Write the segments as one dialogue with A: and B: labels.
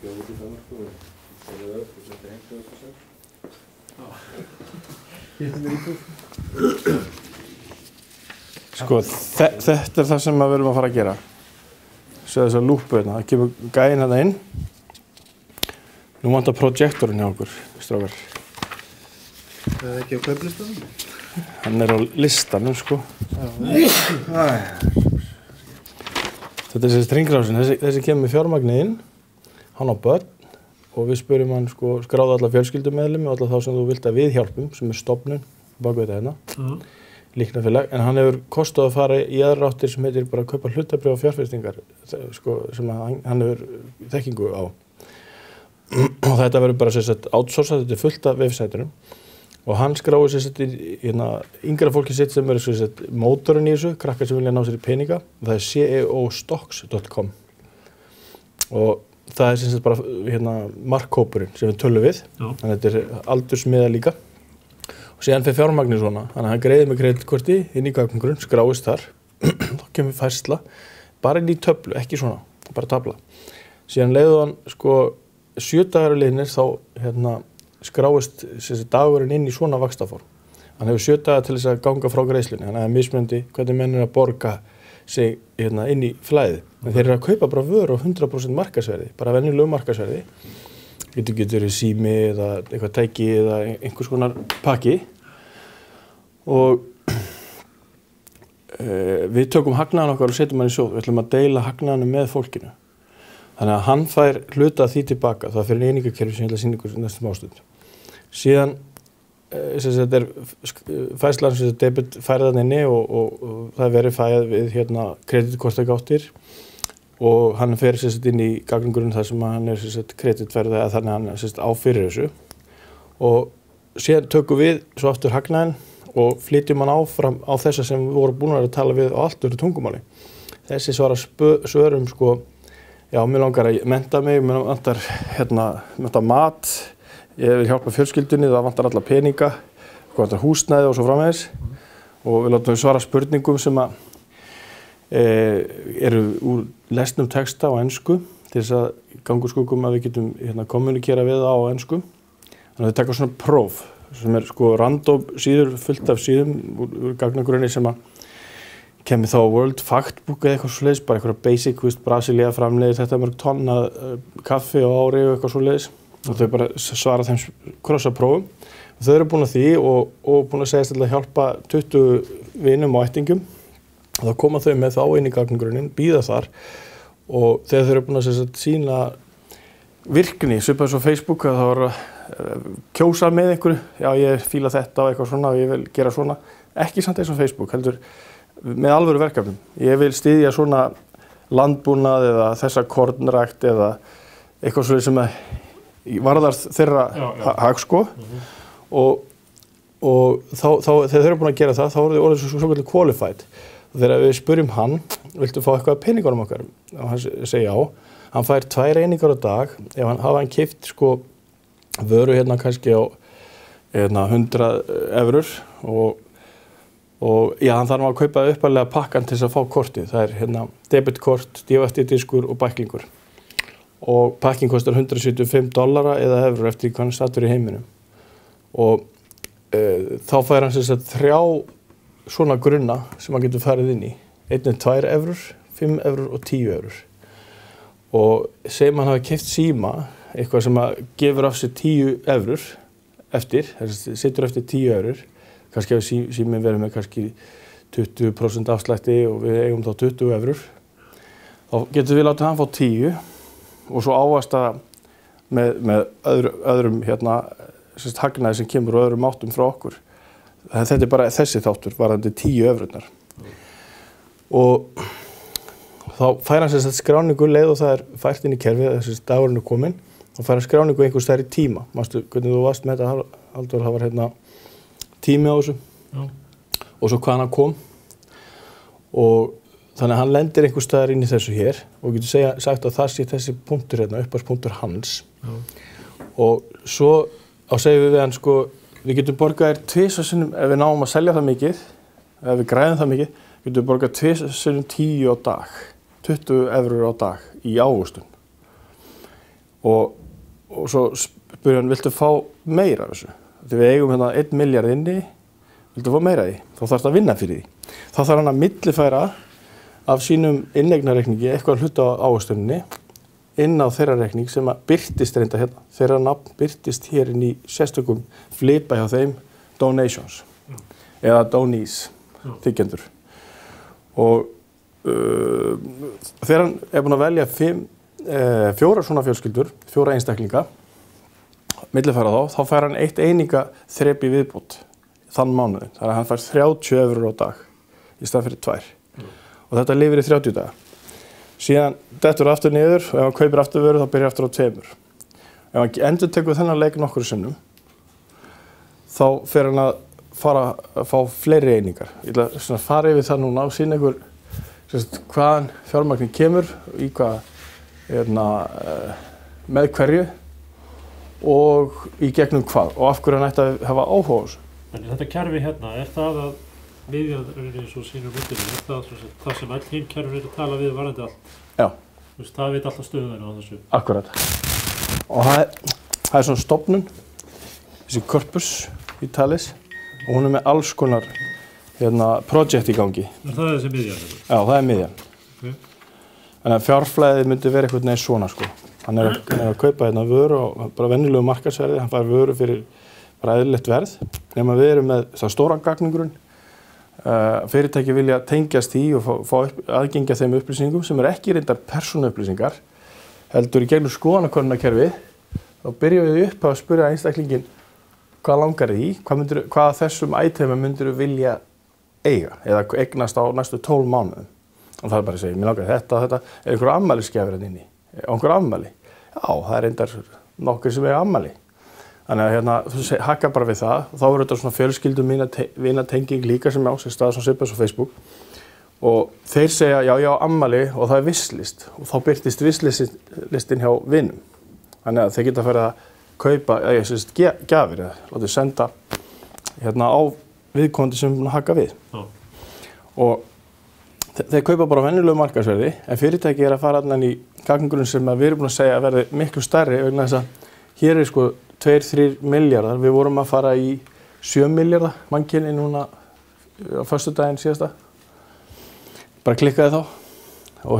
A: út í Danmörku og selja upp og setja heim 2006.
B: Ég þetta íbúð.
C: Sko, þetta það sem við erum að fara að gera. Svo þess að lúpu hérna, það kemur gæinn hérna inn. Nú vantar projektorinn hjá okkur, strákar.
B: Það ekki á kauplistanum?
C: Hann á listanum, sko. Þetta þessi stringrásin, þessi kemur með fjármagnið inn. Hann á börn og við spurjum hann, sko, skráðu alla fjölskyldumeðlimi og alla þá sem þú vilt að við hjálpum, sem stofnun bak við þetta hérna. Líknarfélag, en hann hefur kostað að fara í aðrar áttir sem heitir bara að kaupa hlutabréf og fjárfestingar, sko, sem hann hefur þekkingu á. Og þetta verður bara outsourcað, þetta fullt af vefsætunum og hann skráir yngra fólki sitt sem eru mótorinn í þessu, krakkar sem vilja ná sér í peninga, það er ceostocks.com og það er bara markhópurinn sem við tölum við, þannig að þetta er aldursmiða líka og síðan fer fjármagnið svona, þannig að hann greiðir með kreditkorti inn í gagnagrunn, skráist þar, þá kemur færsla, bara inn í töflu, ekki svona, bara tabla. Síðan leiðu hann, sko, 7 dagar liðnir þá skráist dagurinn inn í svona vaxtaform. Hann hefur 7 dagar til þess að ganga frá greiðslunni, þannig að það er mismunandi hvernig menn að borga sig inn í flæðið. En þeir eru að kaupa bara vöru á 100% markaðsverði, bara venjulegu markaðsverði. Getur verið sími eða eitthvað tæki eða einhvers konar pakki og við tökum hagnaðan okkar og setjum hann í sjóð. Við ætlum að deila hagnaðanum með fólkinu. Þannig að hann fær hluta því tilbaka. Það fyrir einingakerfi sem ég ætla að sýna ykkur næstum ástund. Síðan þetta er færslan sem debit færðan inni og það verið fæð við kreditkortagáttir og hann fer inn í gagnagrunn þar sem hann er kreditverð eða þannig hann á fyrir þessu og síðan tökum við svo aftur hagnaðinn og flytjum hann áfram á þessa sem við vorum búin að tala við á allt öðru tungumáli. Þessi svara svörum sko, já, mér langar að mennta mig, mér vantar mat, ég vil hjálpa fjölskyldunni, það vantar alla peninga, vantar húsnæði og svo framvegis og við látum við svara spurningum sem að eru úr lesnum texta á ensku til þess að ganga úr skugum að við getum kommunikera við það á ensku. Þannig að við taka svona próf sem er sko random síður fullt af síðum úr gagnagrunni sem að kemur þá World Factbook eða eitthvað svoleiðis, bara eitthvað basic, Brasilia framleiðir þetta mörg tonna kaffi á ári og eitthvað svoleiðis og þau bara svara þeim krossaprófum. Þau eru búin að því og búin að segja að hjálpa 20 vinum og ættingum. Þá koma þau með þá inn í gagnagrunnin, bíða þar og þegar þau eru búin að sýna virkni, svipað svo Facebook, að það var að kjósa með einhverju, já ég fíla þetta og eitthvað svona og ég vil gera svona, ekki samt eins og Facebook, heldur með alvöru verkefnum. Ég vil styðja svona landbúnað eða þessa kornrækt eða eitthvað svona sem varðar þeirra hag sko og þá þegar þau eru búin að gera það, þá eru þau orðið svo kallið qualified. Þegar við spurjum hann, viltu fá eitthvað af peningunum okkar? Og hann segir já. Hann fær 2 einingar á dag. Ef hann hafa keypt sko vöru kannski á 100 evrur og já, hann þarf að kaupa uppalega pakkan til þess að fá kortið. Það er debitkort, DFT-diskur og bæklingur. Og pakkin kostar $175 eða evrur eftir hvað hann stattur í heiminum. Og þá fær hann 3 svona grunna sem hann getur farið inn í. 1 er 2 evrur, 5 evrur og 10 evrur. Og segjum hann hafi keypt síma, eitthvað sem gefur af sér 10 evrur eftir, situr eftir 10 evrur, kannski hefur síminn verið með kannski 20% afslætti og við eigum þá 20 evrur. Þá getum við látið hann fá 10 og svo ávasta með öðrum hagnaði sem kemur og öðrum áttum frá okkur. Þetta er bara þessi þáttur, varðandi 10 evrurnar. Og þá fær hann skráningu leið og það er fært inn í kerfið, þessi dagurinn er kominn, þá fær hann skráningu einhvers staðar í tíma. Manstu hvernig þú varst með þetta, Halldór, það var tími á þessu og svo hvaðan hann kom. Og þannig að hann lendir einhvers staðar inn í þessu hér og getur sagt að það sé þessi punktur upphafspunktur hans. Og svo segjum við hann sko, við getum borgað 2 sinnum, ef við náum að selja það mikið, ef við græðum það mikið, getum við borgað 2 sinnum 10 á dag, 20 evrur á dag í ávöxtun. og svo spyrir hann, viltu fá meira af þessu? Þegar við eigum hérna 1 milljarð inni, viltu fá meira af því? Þá þarfst að vinna fyrir því. Þá þarf hann að millifæra af sínum inneignarreikningi eitthvað hluta á ávöxtuninni inn á þeirra reikning sem að birtist reynda hérna. Þeirra nafn birtist hér inn í sérstökum flipa hjá þeim donations eða donees, þiggjendur. Og þegar hann er búinn að velja 4 svona fjölskyldur, 4 einstaklinga, millifæra þá fær hann 1 einingaþrep í viðbót þann mánuðin. Þannig að hann fær 30 € á dag í stað fyrir 2. Og þetta lifir í 30 daga. Síðan dettur aftur niður og ef hann kaupir aftur vöru þá byrjar aftur á 2. Ef hann endurtekur þennan leik nokkru sinnum þá fer hann að fara að fá fleiri einingar. Ég ætla að fara yfir það núna og sýna ykkur hvaðan fjármagnið kemur, í hvað, með hverju og í gegnum hvað og af hverju hann ætti að hafa áhuga á þessu.
D: En þetta kerfi hérna, er það að miðjan eins og sínum myndinu, er það sem all hinn kerfin er að tala við varandi allt?
C: Já.
D: Það veit alltaf stöðuna á þessu?
C: Akkurat. Og það er svona stofnun, þessi Corpus Vitalis, og hún er með alls konar projekt í gangi.
D: Er það þessi miðjan?
C: Já, það er miðjan.
D: Okay.
C: Þannig að fjárflæðið myndi vera eitthvað neins svona sko. Hann er að kaupa hérna vöru og bara venjulegu markaðsverði, hann fær vöru fyrir bara eðlilegt verð. Nema við erum með það stóran gagnagrunn. Fyrirtæki vilja tengjast í og fá aðgengi að þeim upplýsingum sem ekki reyndar persónuupplýsingar, heldur í gegnum skoðanakönnunarkerfi. Þá byrjum við upp að spyrja einstaklinginn hvað langar þið í, hvað þessum itemum myndir þú vilja eiga eða eignast á næstu 12 mánuðum. Og það er bara að segja, mér langar þetta, er einhver afmælisgjafir hérna inni? Einhver afmæli? Já, það er reyndar nokkur sem eiga afmæli. Þannig að þú hakkar bara við það og þá er þetta svona fjölskyldum vinatenging líka sem á sér stað svona svipað á Facebook. Og þeir segja, já, afmæli og það er wishlist og þá birtist wishlistin hjá vinum. Þannig að þeir geta farið að kaupa, gjafir eða látið senda á viðkomandi sem er búin að hakka við. Og þeir kaupa bara venjulegu markaðsverði en fyrirtæki er að fara þarna í gagnagrunn sem við erum búin að segja að verði miklu stærri vegna þess að hér er 2-3 milljarðar. Við vorum að fara í 7 milljarða mannkynni núna á föstudaginn síðasta. Bara klikkaði þá og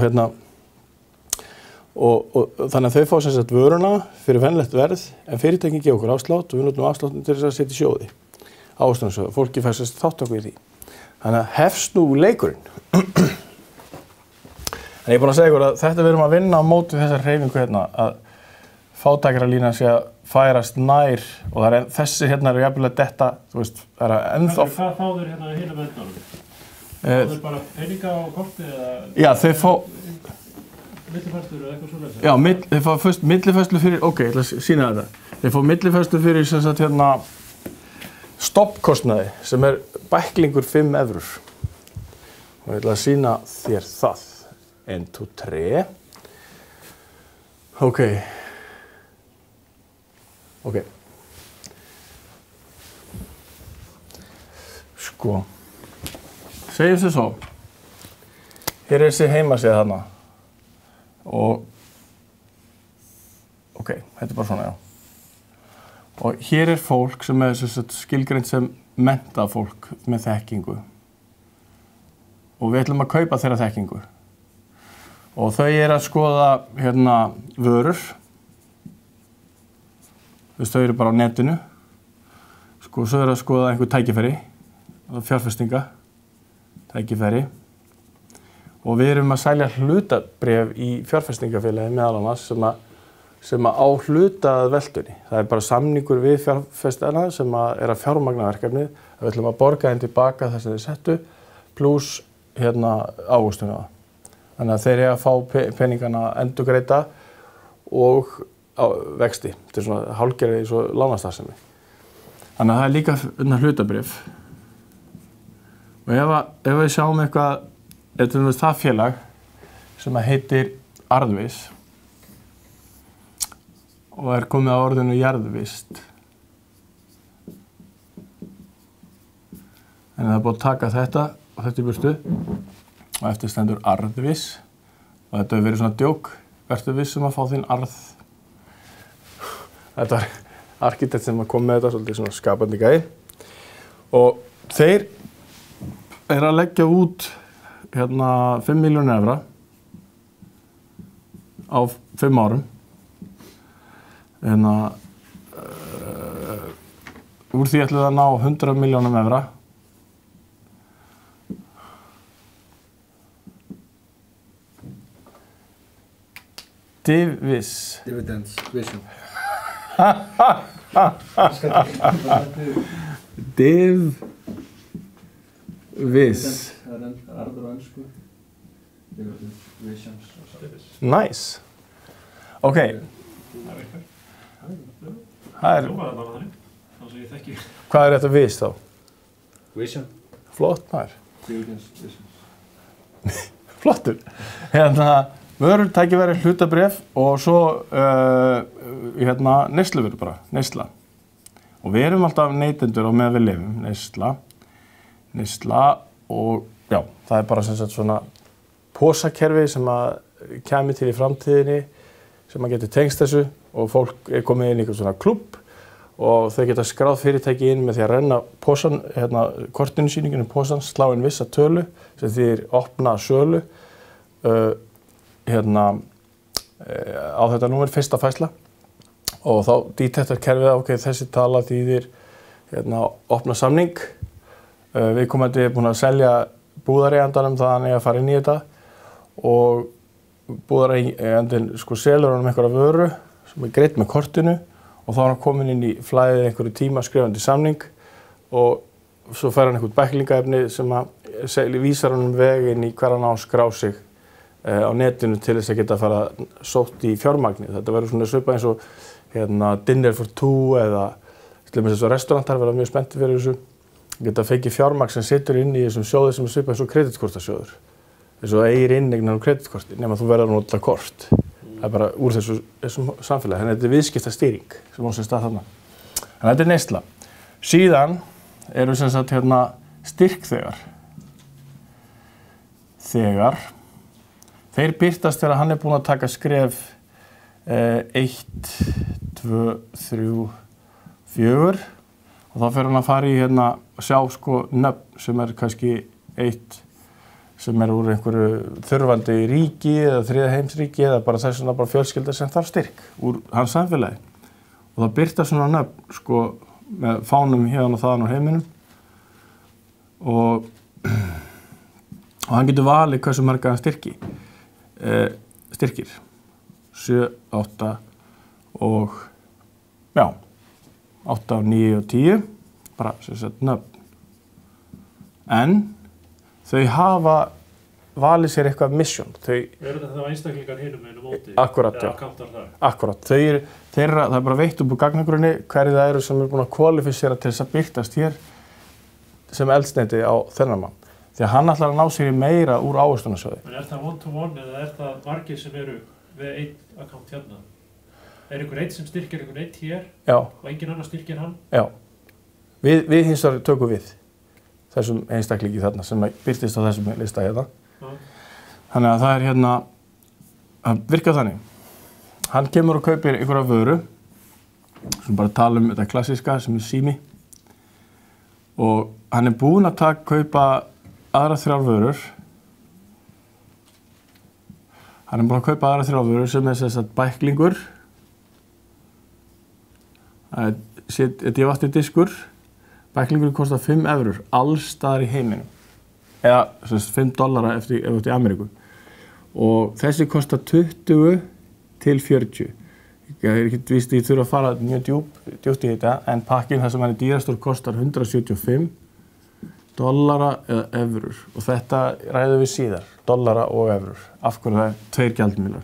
C: þannig að þau fá sem sagt vöruna fyrir venjulegt verð en fyrirtækin gefa okkur afslátt og við notum afsláttin til þess að setja í sjóði. Ávöxtunarsjóði, fólki fær sem sagt þátttöku í því. Þannig að hefst nú leikurinn. En ég er búinn að segja ykkur að þetta við erum að vinna á móti þessar hreyfingu að fátækralínan sé að færast nær og það er þessi eru jafnvel að detta, þú veist, það er ennþá...
D: Hvað fá þeir hinum endanum? Fá þeir bara peninga á korti eða...
C: Já, þeir fá...
D: Millifærslu eða eitthvað svona?
C: Já, þeir fá fyrst millifærslu fyrir, ok, ég ætla að sýna þetta. Þeir fá millifærslu fyrir sem sagt stoppkostnaði sem er bæklingur 5 evrur. Og ég ætla að sýna þér það. 1, 2, 3. Ok. Sko. Segjum þið svo. Hér er þessi heimasíða þarna. Og ok, þetta er bara svona, já. Og hér er fólk sem er skilgreint sem menntað fólk með þekkingu. Og við ætlum að kaupa þeirra þekkingu. Og þau er að skoða vörur. Þau eru bara á netinu. Svo er að skoða einhver tækifæri, fjárfestinga, tækifæri. Og við erum að selja hlutabréf í fjárfestingafélagi meðal annars sem á hluta að veltunni. Það er bara samningur við fjárfestana sem er að fjármagna verkefnið. Við ætlum að borga þeim tilbaka það sem þeir settu pluss ávöxtuna. Þannig að þeir eru að fá peningana endurgreidda og vexti. Þetta er svona hálfgerði eins og lánastarfsemi. Þannig að það er líka hlutabréf. Og ef við sjáum eitthvað, það félag sem heitir Arðviss og er komið á orðinu jarðvist. En það er búið að taka þetta og þetta í burtu og eftir stendur Arðviss og þetta hefur verið svona djók. Vertu viss að fá þinn arð. Þetta var arkitekt sem kom með þetta, svolítið svona skapandi gæi. Og þeir að leggja út 5 milljónir evra á 5 árum. Úr því ætluðu að ná 100 milljónum evra.
B: Dividends Vision.
C: Divis.
A: Það er arður á ennsku. Visions.
C: Nice. Ok. Það er,
D: Hljómaði bara þannig, þannig að ég þekki.
C: hvað er þetta vis þá?
A: Vision.
C: Flott maður.
A: Dividends Vision.
C: Flottur. Vörur, tækifæri, hlutabréf og svo neysluvörur bara, neysla. Og við erum alltaf neytendur á meðan við lifum, neysla og já, það er bara sem sagt svona posakerfi sem að kæmi til í framtíðinni sem að geti tengst þessu og fólk er komið inn í einhvern svona klubb og þau geta skráð fyrirtæki inn með því að renna posan, kortinu sýningunum posan, slá inn vissa tölu sem þýðir opna sölu á þetta númer fyrsta færsla og þá detektar kerfið ok, þessi tala þýðir opna samning viðkomandi er búinn að selja búðareigandanum þannig að fara inn í þetta og búðareigandinn selur honum einhverja vöru sem er greidd með kortinu og þá er hann komin inn í flæðið einhverju tíma skrifandi samning og svo fær hann einhvern bæklingaefni sem að vísar honum veginn í hver hann á að skrá sig á netinu til þess að geta að fara sótt í fjármagni. Þetta verður svona svipað eins og dinner for two eða til dæmis eins og restaurantar verða mjög spenntir fyrir þessu. Geta fengið fjármagn sem situr inn í þessum sjóði sem er svipað eins og kreditkortasjóður. Eins og eigir innegnar á kreditkorti nema þú verður að nota kort. Það er bara úr þessum samfélagi. Þannig að þetta er viðskiptastýring sem á sér stað þarna. Þannig að þetta er neysla. Síðan eru sem sagt styrkþegar. Þeir birtast þegar hann er búinn að taka skref 1, 2, 3, 4 og þá fer hann að fara í sjá nöfn sem er kannski eitt sem er úr einhverju þurfandi ríki eða þriðja heimsríki eða bara þessuna bara fjölskylda sem þarf styrk úr hans samfélagi. Og það birtast svona nöfn með fánum hérna og þaðan á heiminum og hann getur valið hversu marga hann styrkir 7, 8 og 8, 9 og 10 bara sem sagt nöfn en þau hafa valið sér eitthvað mission
D: Eru þetta þá einstaklingar hinum megin á móti?
C: Akkurat, já.
D: Akkántar það?
C: Akkurat, það er bara veitt upp úr gagnagrunni hverju það eru sem eru búin að kvalificera til þess að birtast hér sem eldsneyti á þennan mann. Því að hann ætlar að ná sér meira úr ávistunarsjóði.
D: En er það one-to-one eða er það margir sem eru við einn account hérna? Er einhver einn sem styrkir einhvern einn hér
C: Já.
D: Og engin annar styrkir hann?
C: Já. Við hins vegar tökum við þessum einstaklingi þarna sem birtist á þessum lista hérna.
D: Já.
C: Þannig að það er að virka þannig. Hann kemur og kaupir einhverja vöru sem bara tala þetta klassíska sem er sími og hann er búinn að kaupa aðra 3 vörur. Hann er búinn að kaupa aðra 3 vörur sem er sem sagt bæklingur, dývatnidiskur. Bæklingur kostar 5 evrur alls staðar í heiminum. Eða $5 ef þú ert í Ameríku. Og þessi kostar 20 til 40. Ég er ekki víst að ég þurfa að fara mjög djúpt í þetta, en pakkinn þar sem hann er dýrastur kostar $175 eða evrur. Og þetta ræðum við síðar, dollara og evrur. Af hverju það er 2 gjaldmiðlar.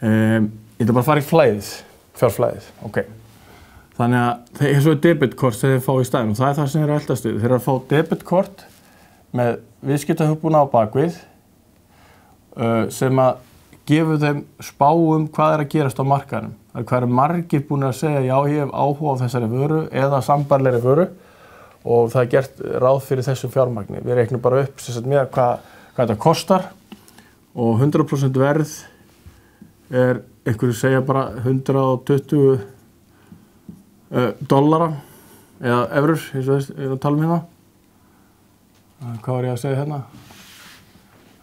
C: Ég ætla bara að fara í fjárflæðið. Okay. Þannig að þessu er debitkort sem þeir fá í staðinn og það er það sem þeir eru alltaf stuð. Þeir eru að fá debitkort með viðskiptahugbúna á bakvið sem að gefur þeim spá hvað er að gerast á markaðnum. Það er hvað margir búin að segja já, ég hef áhuga á þessari vöru eða sambærilegri vöru og það er gert ráð fyrir þessum fjármagni. Við reiknum bara upp með hvað þetta kostar og 100% verð einhverju segja bara 120 dollara eða evrur, eins og þess að tala hérna. Hvað var ég að segja hérna?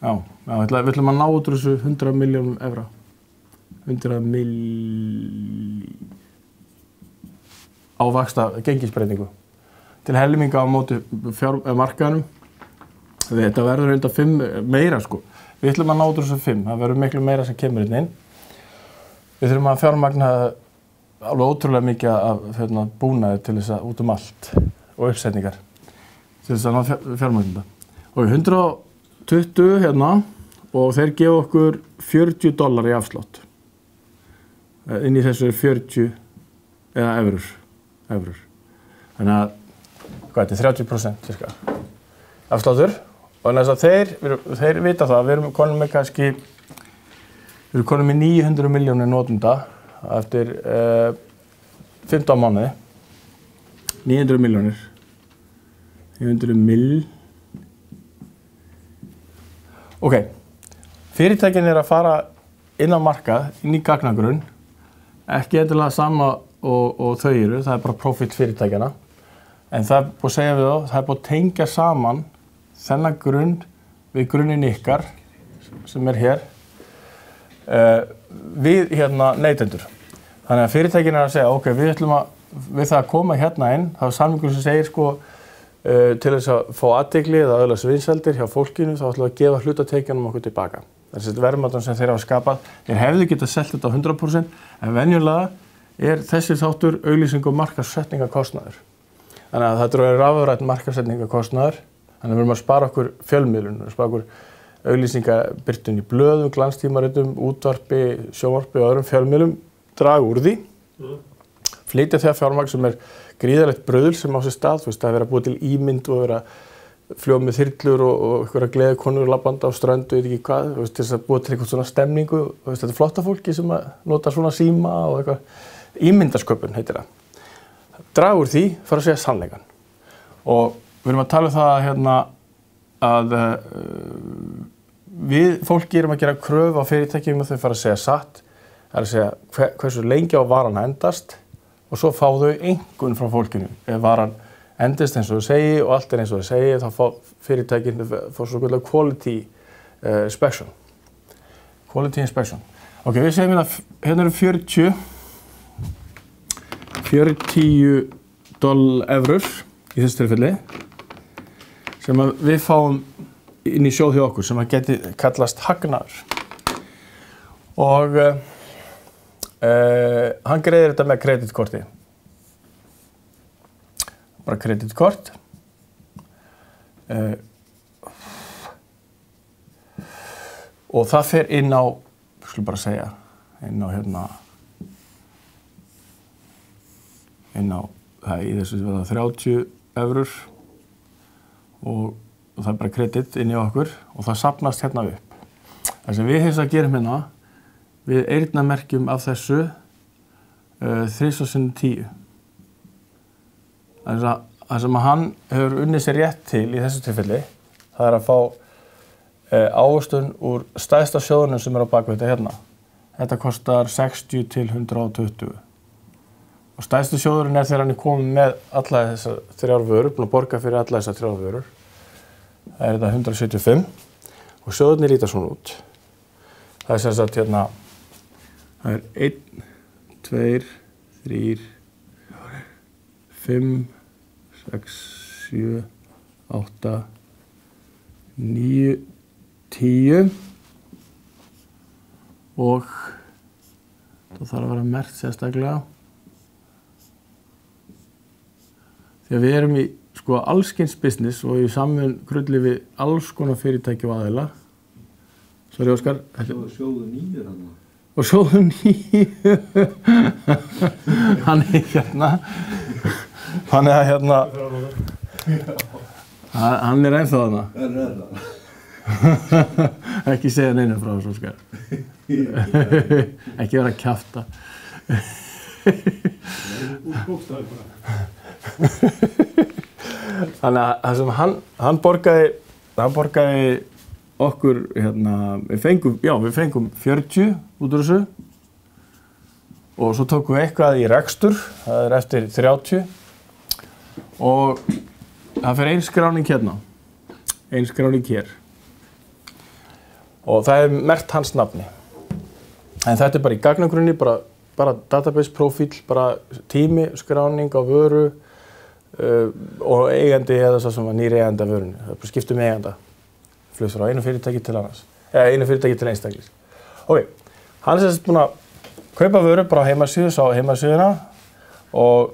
C: Já, við ætlum að ná út úr þessu 100 milljónum evra. 100 á vaxta gengisbreytingu. Til helminga á móti markaðanum. Þetta verður reynda 5 meira sko. Við ætlum að ná út úr þessu 5. Það verður miklu meira sem kemur inn. Við þurfum að fjármagna alveg ótrúlega mikið af búnaði til þess að út allt og uppsetningar til þess að ná fjármagna. Og 120 hérna og þeir gefa okkur $40 í afslátt. Inn í þessu 40 eða evrur. Þannig að, hvað þetta 30% cirka afsláttur. Og þannig að þeir vita það, við erum konum með 900 milljónir notenda eftir 15 mánuði. 900 milljónir. 900 mill. Ok, fyrirtækin að fara inn á markað, inn í gagnagrunn, ekki endilega sama og þau eru, það bara profit fyrirtækjana. En það búið að segja við þá, það búið að tengja saman þennan grunn við grunnin ykkar, sem hér, við neytendur. Þannig að fyrirtækin að segja, ok, við það að koma hérna inn, það er samningur sem segir sko, til þess að fá athygli eða öðlast vinsældir hjá fólkinu, þá ætlum við að gefa hlutatekjunum okkur tilbaka. Þessi verðmætan sem þeir hafa skapað, þeir hefðu getað selt þetta á 100%, en venjulega þessi þáttur auglýsing og markaðssetningarkostnaður. Þannig að þetta er rafrænt markaðssetningarkostnaður, þannig að við erum að spara okkur fjölmiðlun, spara okkur auglýsingabirtun í blöðum, glanstímaritum, útvarpi, sjónvarpi og öðrum fjölmiðlum, draga úr því, flytja það fjármagn sem gríðarlegt bröðl sem á sér stað, það vera búið til ímynd og vera fljóð með þyrlur og einhverja gleðikonur labbanda á ströndu, veit ekki hvað, til þess að búið til eitthvað svona stemningu, þetta er flotta fólki sem nota svona síma og eitthvað, ímyndasköpun heitir það. Draga úr því, fara að segja sannleikann. Og við erum að tala um það að við fólki erum að gera kröfu á fyrirtækjum og þau fara að segja satt, það er að segja hversu lengi á varan endast og svo fá þau einhvern frá fólkinu. Ef varan endist eins og þau segi og allt eins og þau segi, þá fá fyrirtækin svo kallar quality inspection. Quality inspection. Ok, við segjum hérna eru 40 evrur í þessu tilfelli sem við fáum inn í sjóð hjá okkur sem geti kallast hagnaður. Og hann greiðir þetta með kreditkorti. Bara kreditkort. Og það fer inn á, skulum bara segja, inn á það í þessu verða 30 evrur og það er bara kredit inn í okkur og það safnast hérna upp. Það sem við hins að gerum hérna, við eyrnamerkjum af þessu 3x10. Það sem hann hefur unnið sér rétt til í þessu tilfelli, það er að fá ávöxtun úr stærsta sjóðunum sem á bakvið þetta hérna. Þetta kostar 60 til 120. Og stærsti sjóðurinn þegar hann komið með alla þessar 3 vörur, búin að borga fyrir alla þessar 3 vörur. Það er þetta 175 og sjóðurnir líta svona út. Það er sem sagt hérna, það er 1, 2, 3, 5, 6, 7, 8, 9, 10 og það þarf að vera merkt sérstaklega. Því að við erum í allskyns business og í samvinnu krulli við alls konar fyrirtæki og aðila. Sorry Óskar.
A: Sjóðu 9 hann.
C: Og sjóðu 9. Hann hérna. Hann hérna. Hann ennþá þarna.
A: Hann það.
C: Ekki segja neinu frá þessu Óskar. Ekki vera að kjafta. Þannig að það sem hann borgaði okkur, við fengum 40 út úr þessu og svo tókum við eitthvað í rekstur, það eftir 30 og það fer ein skráning hérna, ein skráning hér og það merkt hans nafni. En þetta bara í gagnagrunni, bara database profíl, bara tími, skráning á vöru og eigandi eða svo sem var nýr eigandi af vörunni. Það bara skiptum eiganda, flutt frá einu fyrirtæki til annars, eða einu fyrirtæki til einstaklis. Ok, hann er búinn að kaupa vöru bara á heimasíðu, sá heimasíðuna og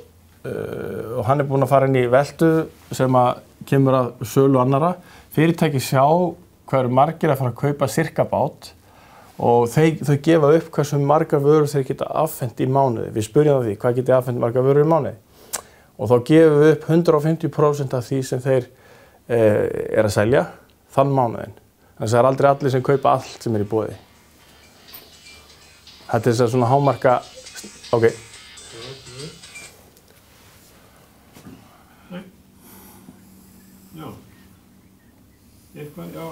C: hann er búinn að fara inn í veltu sem að kemur að sölu annara. Fyrirtæki sjá hvað eru margir að fara að kaupa sirka bát og þau gefa upp hversu margar vörur þeir geta afhent í mánuði. Við spyrjum því hvað geti afhent margar vörur í mánuði og þá gefum við upp 150% af því sem þeir að selja þann mánuðin. Þannig að það aldrei allir sem kaupa allt sem í boði. Þetta er svona hámarka, ok.
D: Nei. Já. Eitthvað, já.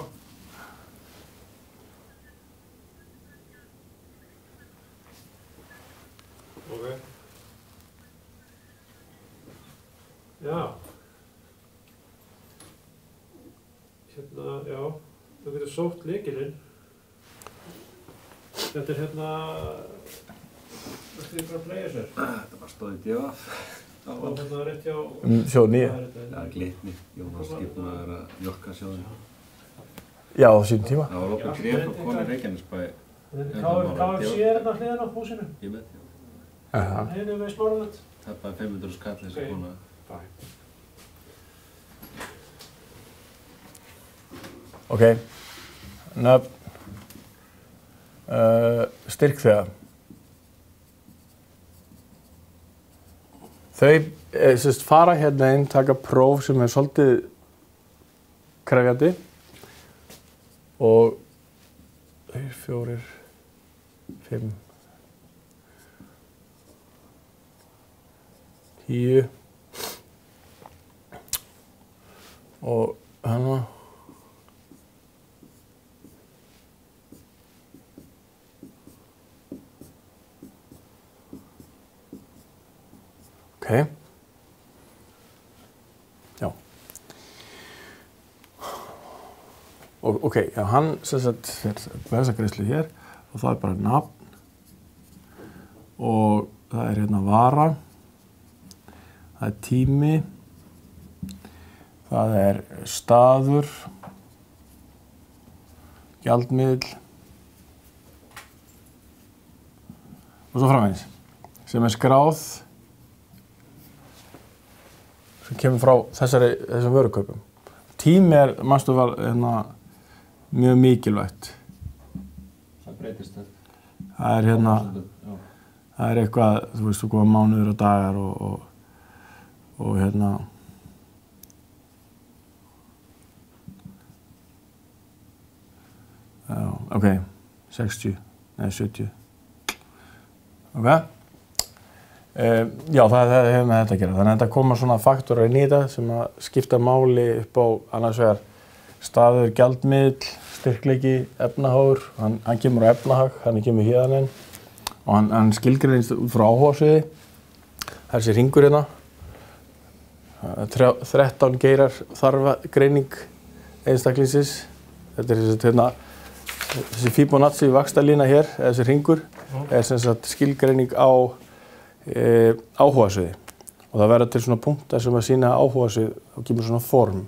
D: Ok. Já. Hérna, já. Þú getur sótt lykilinn. Þetta er hérna... Þetta er bara að playa sér.
A: Þetta bara stóð í DF.
D: Það var hérna rétt hjá...
C: Sjóð 9.
A: Það er Glitni. Jónas skipnaður að mjólka sjóðin.
C: Já, á sínum tíma.
A: Það var opið gref frá konu Reykjanesbæ.
D: KFC er hérna hliðan á húsinu.
A: Ég veit, já.
D: Hérna með Smáralind.
A: Það er bara 500 skall þessi kona.
C: Ok, nöfn, styrkþega. Þau fara hérna inn, taka próf sem er svolítið krefjandi og 3, 4, 5, 10 og hana. Ok. Já. Og ok, já, hann sem sagt fer með þessa greiðslu hér og það er bara nafn og það er hérna vara, það er tími, það er staður, gjaldmiðill og svo framvegis sem er skráð sem kemur frá þessum vörukaupum. Tími manstu var mjög mikilvægt.
A: Það breytist þetta.
C: Það er það er eitthvað, þú veist, góða mánuður og dagar og já, ok, 60, nei 70. Ok. Já, það hefur með þetta að gera. Þannig að þetta koma svona faktorar inn í þetta sem að skipta máli upp á annars vegar staður, gjaldmiðill, styrkleiki, efnahagur. Hann kemur á efnahag, hann kemur hérna inn og hann skilgreinist út frá áhugasviði. Það er þessi hringur hérna. 13 geirar þarfagreining einstaklingsins. Þetta er þessi Fibonacci vaxtalína hér, þessi hringur, er sem sagt skilgreining á áhugasviði og það verður til svona punktar sem að sýna áhugasvið og kemur svona form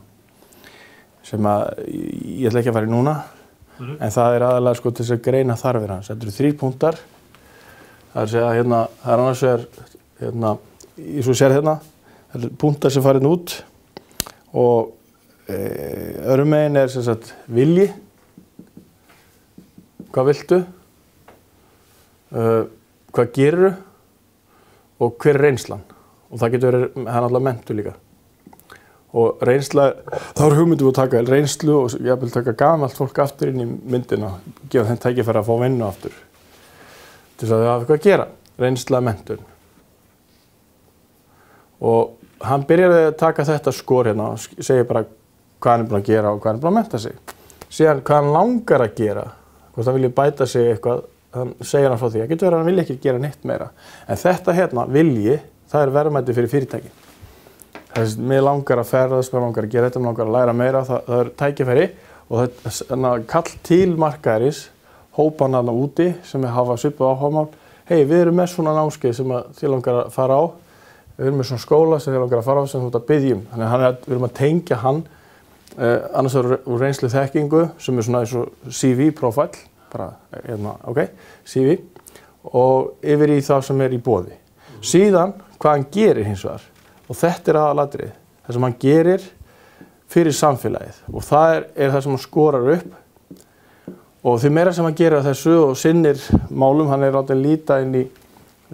C: sem að ég ætla ekki að fara í núna en það er aðalega sko til þess að greina þarfir hans. Þetta eru 3 punktar. Það er að segja hérna, það er annars vegar hérna, eins og sér hérna, það eru punktar sem fara hérna út og öðrum megin er sem sagt vilji. Hvað viltu? Hvað gerirðu? Og hver er reynslan? Og það getur verið, það er náttúrulega menntun líka. Og reynsla, þá er hugmyndum að taka reynslu og jafnvel taka gamalt fólk aftur inn í myndina, gefa þeim tækifæri að fá vinnu aftur. Til þess að þau hafa eitthvað að gera, reynsla menntun. Og hann byrjaði að taka þetta skor hérna og segja bara hvað hann er búinn að gera og hvað hann er búinn að mennta sig. síðan hvað hann langar að gera, hvort hann vilji bæta sig eitthvað, hann segir hann frá því, það getur verið að hann vilji ekki gera neitt meira. En þetta hérna, vilji, það er verðmæti fyrir fyrirtæki. Þess að mér langar að ferðast, mér langar að gera þetta, mér langar að læra meira, það er tækifæri og það er kall til markaðarins, hópan þarna úti sem hafa svipað áhugamál. Hey, við erum með svona námskeið sem þið langar að fara á, við erum með svona skóla sem þið langar að fara á sem þú ert að biðja um. Þannig að við erum að tengja hann, annars úr reynslu þekkingu sem er svona eins og CV-profile, bara hérna, ok, CV, og yfir í það sem er í boði. Síðan hvað hann gerir hins vegar, og þetta er aðalatriðið, það sem hann gerir fyrir samfélagið og það er það sem hann skorar upp. Og því meira sem hann gerir þessu og sinnir málum, hann er látið að líta inn í,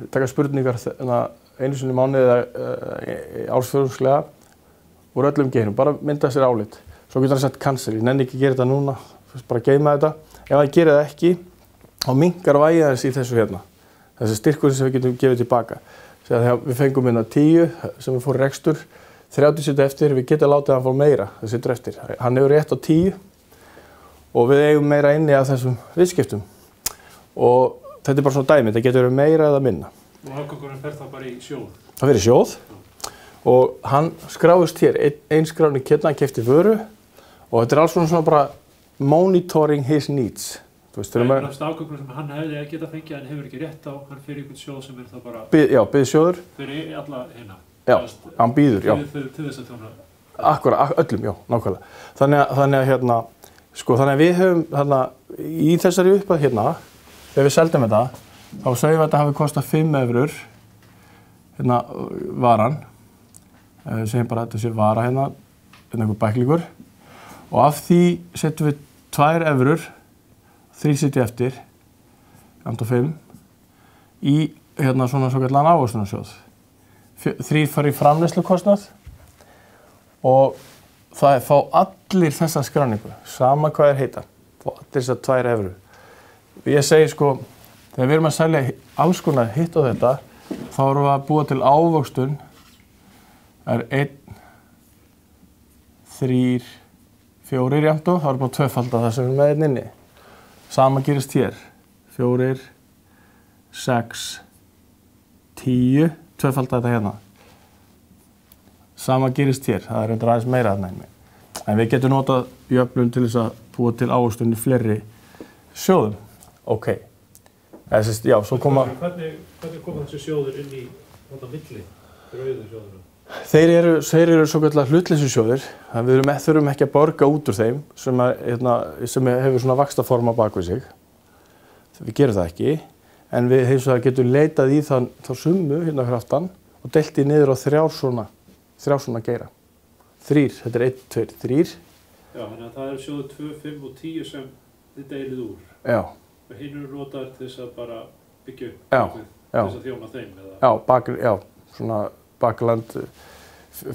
C: taka spurningar einu sinni í mánuði eða ársfjórðungslega úr öllum geirum, bara mynda sér álit. Svo getur hann sett cancel, ég nenni ekki að gera þetta núna, bara geyma þetta. Ef hann gerir það ekki, þá minnkar vægið þess í þessu hérna. Þessi styrkurinn sem við getum gefið tilbaka. Þegar við fengum hérna 10 sem við fórum í rekstur, 30 situr eftir, við getum látið að hann fór meira, það situr eftir. Hann hefur rétt á 10. Og við eigum meira inni af þessum viðskiptum. Og þetta er bara svona dæmi, það getur verið meira eða minna.
D: Og afgangurinn fer það bara í sjóð?
C: Það fer í sjóð. Og hann skráist hér, ein skráning hérna, hann keypti vöru. Og þetta er alls svona bara monitoring his needs.
D: Það er náttúrulega afgangur sem hann hefði að geta fengið en hefur ekki rétt á, hann fer í einhvern sjóð sem er það bara...
C: Já, biðsjóður.
D: Fyrir alla hérna.
C: Já, hann býður, já.
D: Til þess að þjóna.
C: Akkúrat, öllum, já, nákvæmlega. Þannig að hérna, þannig að við höfum þarna í þessari uppað hérna, þegar við seldum þetta, þá segjum við að þetta hafi kostað 5 evrur, hérna varan, við segjum bara að þetta sé vara hérna, einhver bæklingur, og af því setjum við 2 evrur, 3 sitja eftir, 5, í hérna svona svokallan ávöxtunarsjóð. 3 fara í framleiðslukostnað og það fá allir þessa skráningu, sama hvað heita, fá allir þessar 2 evrur. Ég segi sko, þegar við erum að selja alls konar hitt og þetta, þá erum við að búa til ávöxtun, það er 1, 3, 4 jafnt og, þá erum við búin að tvöfalda það sem við erum með einn inni. Sama gerist hér, 4, 6, 10, tvöfalda þetta hérna. Sama gerist hér, það er reyndar aðeins meira þarna inni. En við getum notað jöfnum til þess að búa til ávöxtun í fleiri sjóðum. Ok. Já, svo koma...
D: Hvernig koma þessi sjóður inn í þetta milli, rauðu sjóðurinn?
C: Þeir eru svo kallar hlutleysu sjóðir. Við þurfum ekki að borga út úr þeim sem hefur svona vaxtaform á bakvið sig. Við gerum það ekki. En við hins vegar getum leitað í þá summu hérna fyrir aftan og deilt í niður á 3 svona geira. 3, þetta er 1, 2, 3.
D: Já, þannig að það eru sjóður 2, 5 og 10 sem þið deilið úr.
C: Já.
D: Og hinn eru notaðir til þess að bara byggja upp,
C: til
D: þess að þjóna þeim, eða?
C: Já, svona bakland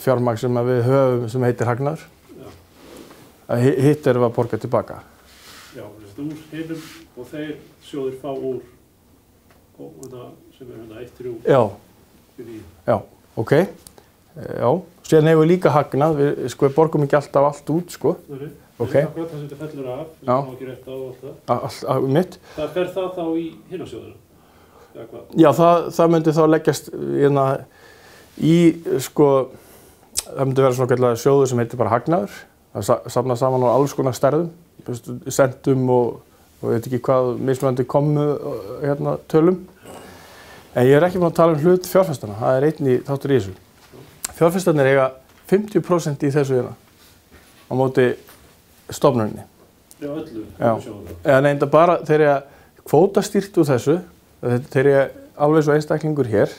C: fjármagn sem við höfum sem heitir hagnaður. Já. Hitt erum við að borga tilbaka.
D: Já, úr hinnum og þeir sjóðir fá úr sem er 1, 3.
C: Já, ok. Já, síðan hefur við líka hagnað, við borgum ekki alltaf allt út, sko. Ok.
D: Það er það sem þetta fellur af, sem það má ekki rétt á og allt það.
C: Mitt.
D: Það fer það þá í hinnasjóðuna?
C: Já, það myndi þá leggjast í, sko, það myndi vera svona kallar sjóður sem heitir bara hagnaður. Það safnað saman á alls konar stærðum, centum og veit ekki hvað mismunandi komu tölum. En ég er ekki búinn að tala hlut fjárfestana, það er einn þáttur í þessu. Fjárfestarnir eiga 50% í þessu hérna á móti stofnuninni.
D: Já, öllu.
C: Já, nei, bara þeir eiga kvótastýrt úr þessu, þeir eiga alveg svo einstaklingur hér.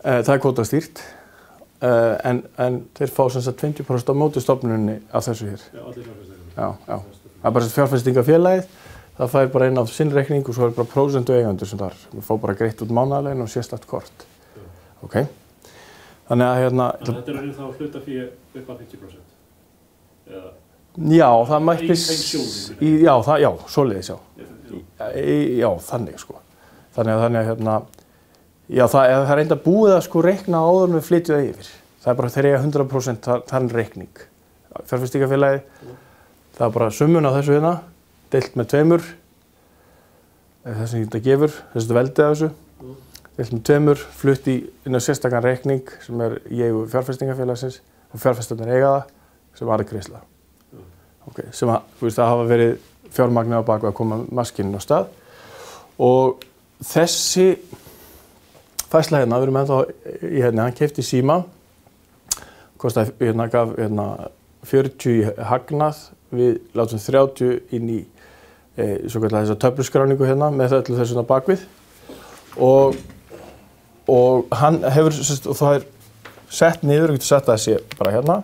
C: Það er kvótastýrt, en þeir fá sem sagt 50% á móti stofnuninni af þessu hér.
D: Já, allir fjárfestarnir.
C: Já. Það er bara fjárfestingafélagið, það fær bara inn á sinn reikning og svo er bara prósentu eigendur sem þar. Við fá bara greitt út mánaðarlegin og sérstakt kort. Ok. Þannig að hérna...
D: Þannig að þetta er þá hlutafé upp að 50%? Eða?
C: Já, það mætti...
D: Í sjóðinu?
C: Já, svoleiðis, já. Já, þannig sko. Þannig að hérna... Já, það er enda búið að sko reikna áður en við flytjum það yfir. Það er bara þeir eiga 100% þarna reikning. Fjárfestingafélagið, Það er bara summun á þessu hérna, deilt með 2, það sem þetta gefur, þessi veldið af þessu, deilt með 2, flutt inn á sérstakann reikning sem í eigu fjárfestingafélagsins og fjárfestarnir eiga það sem arðgreiðsla. Okay, sem að, þú veist, það hafa verið fjármagnið á baku að koma maskinin á stað og þessi færsla hérna, við erum ennþá í hérna, hann keypti síma, kostaði, hérna, gaf hérna 40 í hagnað, við látum 30 inn í svo kallar þessa töfluskráningu hérna með öllu þessu bakvið og hann hefur, og það sett niður, þú getur sett það sé bara hérna,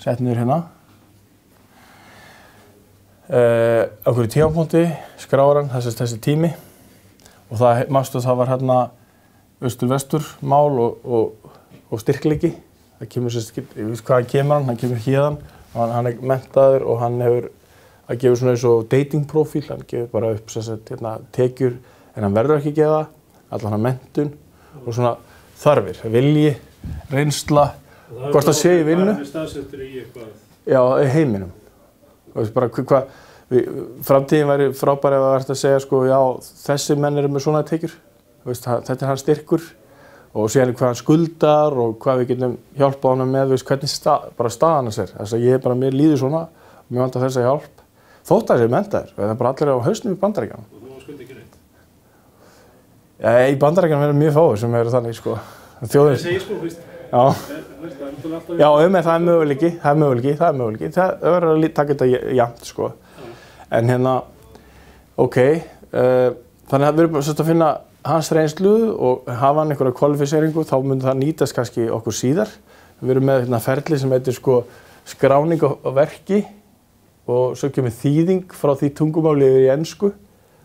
C: sett niður hérna, á hverju tímapunkti skráir hann þessi tími og það mástu það var hérna austur-vestur mál og styrkleiki. Það kemur ég veist hvaðan kemur hann kemur héðan, hann menntaður og hann hefur að gefa svona eins og dating profíl, hann gefur bara upp hérna, tekjur en hann verður ekki að gefa, allan hann menntun og svona þarfir, vilji, reynsla, hvort það sé í vinnu.
D: Það er staðsettur í eitthvað?
C: Já, í heiminum. Bara framtíðin væri frábær ef það væri að segja sko, já, þessi menn eru með svona tekjur, þetta er hans styrkur og síðan hvað hann skuldar og hvað við getum hjálpað honum með, hvernig bara staðan hans er. Þess að ég bara, mér líður svona og mér vantar þessa hjálp. Þótt að það sé menntaður, það er bara allir á hausnum í Bandaríkjunum.
D: Og þú skuldi ekki neitt?
C: Ja, í Bandaríkjunum eru mjög fáir sem eru þannig, sko. Þjóðin...
D: Það segir sko, veist.
C: Já.
D: Já,
C: það er möguleiki. Það verður að taka þetta jafnt, sko. En hérna, ok, þannig að við erum bara að finna hans reynslu og hafa hann einhverja kvalifiseringu, þá myndi það nýtast kannski okkur síðar. Við erum með hérna ferli sem heitir sko skráning á verki og svo kemur þýðing frá því tungumáli yfir í ensku.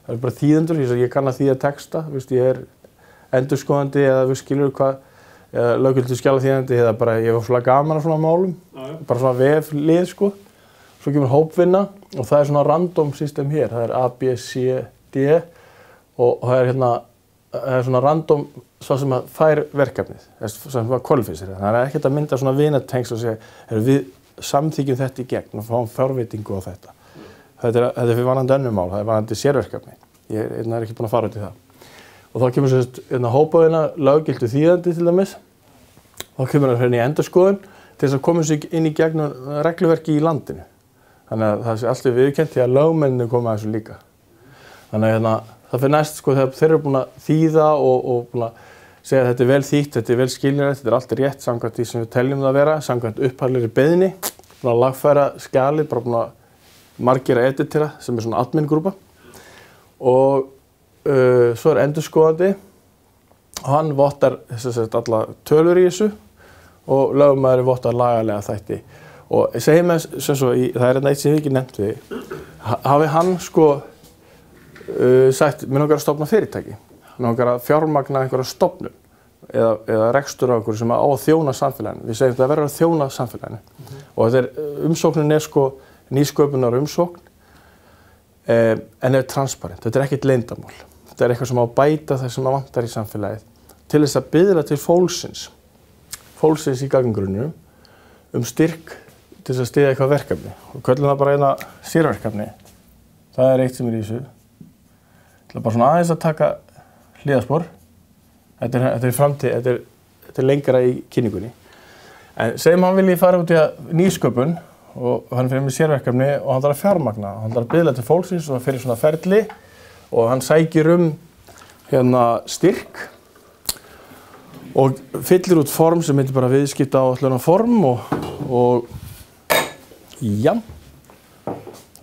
C: Það er bara þýðendur, ég kann að þýða texta, ég er endurskoðandi eða skilur hvað, eða löggildur skjalaþýðandi eða bara ég var svona gaman af svona málum, bara svona veflið sko. Svo kemur hópvinna og það er svona random system hér, það er A, B, C, D og það er hérna það er svona random svo sem að fær verkefnið, sem að kvalifisera. Það er ekkert að mynda svona vinatengs og segja við samþykjum þetta í gegn og fáum fjárveitingu á þetta. Þetta er varðandi önnur mál, það er varðandi sérverkefni. Ég er ekki búinn að fara út í það. Og þá kemur svona hópaðina löggiltu þýðandi til dæmis. Þá kemur það hérna í endurskoðun til þess að koma sig inn í gegnum regluverki í landinu. Þannig að það sé alltaf viðurkennt því að lögmenninu koma að þessu líka. Þannig að það fyrir næst sko þegar þeir eru búin að þýða og búin að segja að þetta er vel þýtt, þetta er vel skiljanlegt, þetta er allt rétt samkvæmt því sem við teljum það að vera, samkvæmt upphaflegri beiðni, búin að lagfæra skjalið, bara búin að margera editera sem er svona admin-grúpa og svo er endurskoðandi og hann vottar alla tölur í þessu og lögmaðurinn vottar lagalega þætti og segjum með sem svo, það er eitt sem við ekki nefnt við, hafi hann sko sagt, mér langar að stofna fyrirtæki, mér langar að fjármagna einhverja stofnun eða rekstur á einhverju sem á að þjóna samfélaginu. Við segjum þetta verður að þjóna samfélaginu og þetta umsóknin er sko nýsköpunar umsókn en er transparent, þetta er ekkert leyndamál. Þetta er eitthvað sem á að bæta það sem vantar í samfélagið til þess að biðla til fólksins í gagnagrunnum styrk til þess að styðja eitthvað verkefni og köllum það bara eina sérverkefni. Það er eitt sem er í þessu. Það er bara svona aðeins að taka hliðarspor. Þetta er framtíð, þetta er lengra í kynningunni. En segjum hann vilji fara út í nýsköpun og hann fyrir með sérverkefni og hann þarf að fjármagna. Hann þarf að biðla til fólksins og fyrir svona ferli og hann sækir hérna styrk og fyllir út form sem heitir bara viðskiptaáætlunarform og já,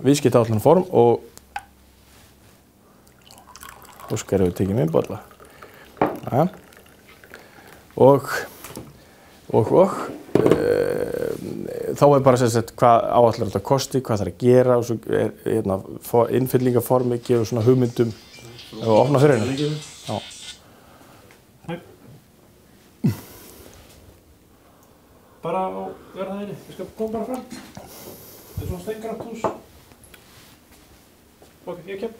C: viðskiptaáætlunarform og skal við tekið mér bolla. Ja. Og þá er bara hvað áætlar þetta kosti, hvað það er að gera og svo er innfyllingaformi gefur svona hugmyndum og opna fyrir henni. Já.
D: Bara á verðaðinni, ég skal koma bara fram. Þetta er svona steingrænt hús. Ok, ég kem.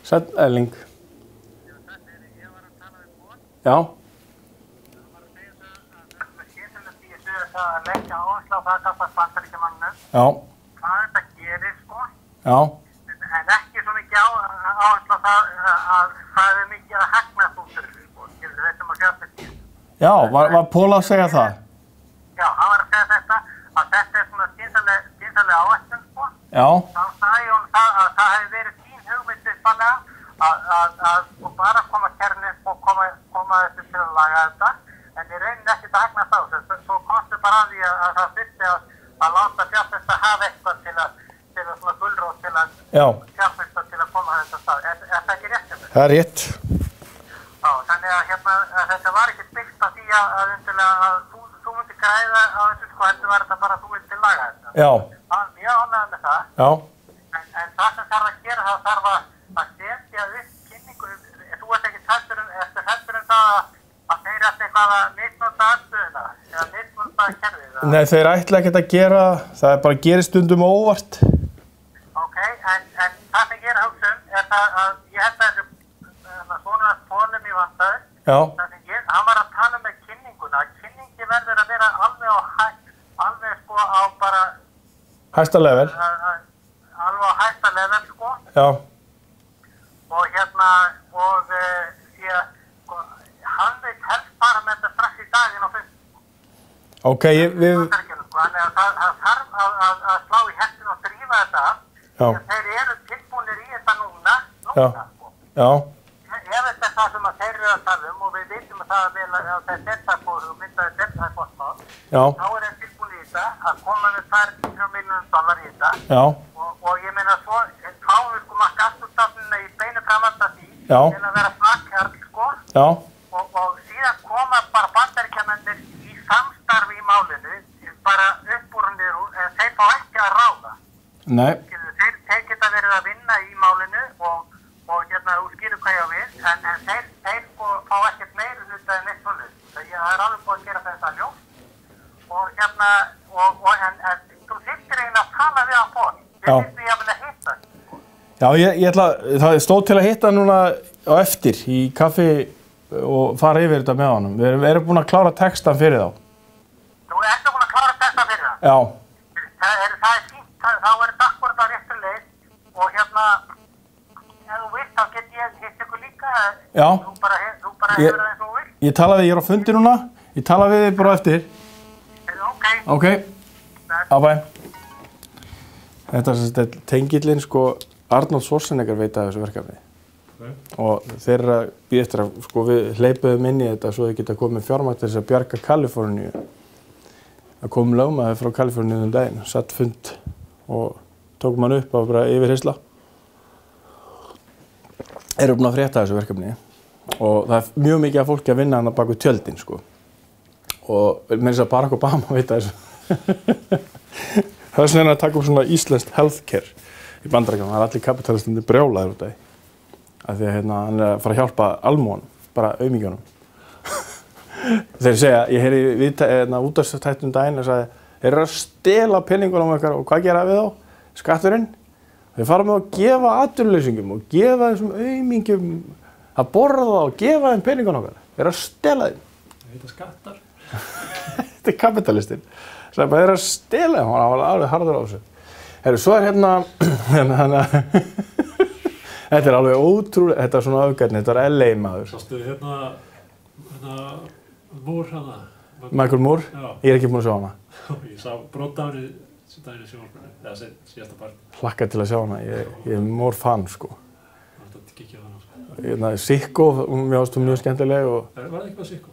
C: Sæll Erling. Já.
E: Að leggja áherslu á það gagnvart Bandaríkjamönnum.
C: Já.
E: Hvað þetta gerir, sko.
C: Já.
E: En ekki svo mikið áherslu á það að það er mikið að hagnast út úr, sko, til þessum að fjárfesta.
C: Já, var Póla að segja það?
E: Já, hann var að segja þetta, að þetta er svona skynsamlega áætlun, sko.
C: Já.
E: Þá sagði hún það að það hefði verið þín hugmynd uppalega að bara koma kernið og koma þessu til að laga þetta. En ég reyni ekkert að hagnast á þessu, svo komstu bara að því að það þurfti að láta fjárfesta hafa eitthvað til að svona gulrót til að fjárfesta til að koma að þetta stað. Er það ekki rétt þetta?
C: Það er rétt.
E: Já, þannig að þetta var ekkert byggt á því að þú myndir græða á þessu, sko, heldur var þetta bara að þú vildi laga þetta.
C: Já.
E: Mjög ánægður með það.
C: Já.
E: En það sem þarf að gera, það þarf að setja upp kynningu. Þú ert ekki hræddur um það að þeir ætti eitthvað að misnota aðstöðuna eða misnota kerfið?
C: Nei, þeir ætla ekkert að gera, það bara gerist stundum óvart.
E: Ok, en það sem ég er að hugsa er það að ég held að þessu svona Pólum í vandaður.
C: Já.
E: Það sem hann var að tala með kynninguna. Kynningi verður að vera alveg sko á bara...
C: Hæsta level.
E: Alveg á hæsta level, sko.
C: Já.
E: Og hann veit helst bara með þetta strax í daginn og fyrst.
C: Ok, við...
E: Þannig að það þarf að slá í hestin og drífa þetta.
C: Já.
E: Þeir eru tilbúnir í þetta núna, sko.
C: Já.
E: Ef þetta er það sem að þeir eru að tala og við vitum að það er þetta delta-kóð og myndaði delta-kostnað, þá er þeir tilbúnir í þetta að koma með $2 milljónir í þetta.
C: Já.
E: Og ég meina svo, fáum við sko maður gassútstafnina í beinu framhald af því
C: til
E: að vera fagkjarl, sko.
C: Já.
E: Og síðan koma bara Bandaríkjamennir í samstarfi í málinu, bara upp úr og niður úr, en þeir fá ekki að ráða.
C: Nei.
E: Þeir geta verið að vinna í málinu og þú skilur hvað ég á við, en þeir sko fá ekkert meira hluta en eitt svona. Það er alveg búið að gera þetta ljóst. En þú þyrftir eiginlega að tala við hann fór. Þið þyrftir ég að vilja hitta.
C: Já, ég ætla, það stóð til að hitta núna á eftir í kaffi og fara yfir þetta með honum. Við erum búin að klára textan fyrir þá.
E: Þú ert búin að klára textan fyrir það?
C: Já.
E: Það er fínt, þá er akkúrat á réttu leið og ef þú vilt, þá get ég hitt ykkur líka.
C: Já.
E: Þú bara hefur það eins og þú vilt.
C: Ég talaði, ég er á fundi núna, ég talaði við þig bara á eftir. Ok. Bye. Þetta er sem tengillinn, sko, Arnold Schwarzenegger veit af þessu verkefni. Og þeir eru að býða eftir að, sko, við hleypuðum inn í þetta svo þau geta komið fjármagn til þess að bjarga Kaliforníu. Það kom lögmaður frá Kaliforníu daginn, satt fund og tók mann upp á bara yfirheysla. Eru búin að frétta þessu verkefni og það er mjög mikið af fólki að vinna hann bak við tjöldin, sko. Og með þess að Barack Obama veit þessu. Það er svona að taka upp svona íslenskt healthcare í Bandaríkjunum. Það er allir kapitalistinni brjálaðir út af því. Af því að hann er að fara að hjálpa almúanum, bara aumingjónum. Þeir segja, ég heyri útvarpstættum daginn og sagði, þeir eru að stela peningunum okkar og hvað gera við þá? Skatturinn. Þeir fara með að gefa atvinnuleysingum og gefa þessum aumingjum að borða og gefa þeim peningunum okkar. Þeir eru að stela þeim.
D: Þetta skattar.
C: Þetta er kapitalistinn. Það er bara þeir að stela þeim, hann var alveg harður á þessu. Herru, svo er þetta er alveg ótrúlega, þetta er svona öfgarni, þetta er LA maður.
D: Sástu hérna Moore hana?
C: Michael Moore?
D: Já.
C: Ég er ekki búinn að sjá hana.
D: Ég sá broddafni daginn í sjónvarpinu, eða síðasta part.
C: Hlakka til að sjá hana, ég er Moore fan, sko.
D: Það er ekki á hana, sko.
C: Sicko, mér ást hún mjög skemmtileg og...
D: Var það ekki bara Sicko?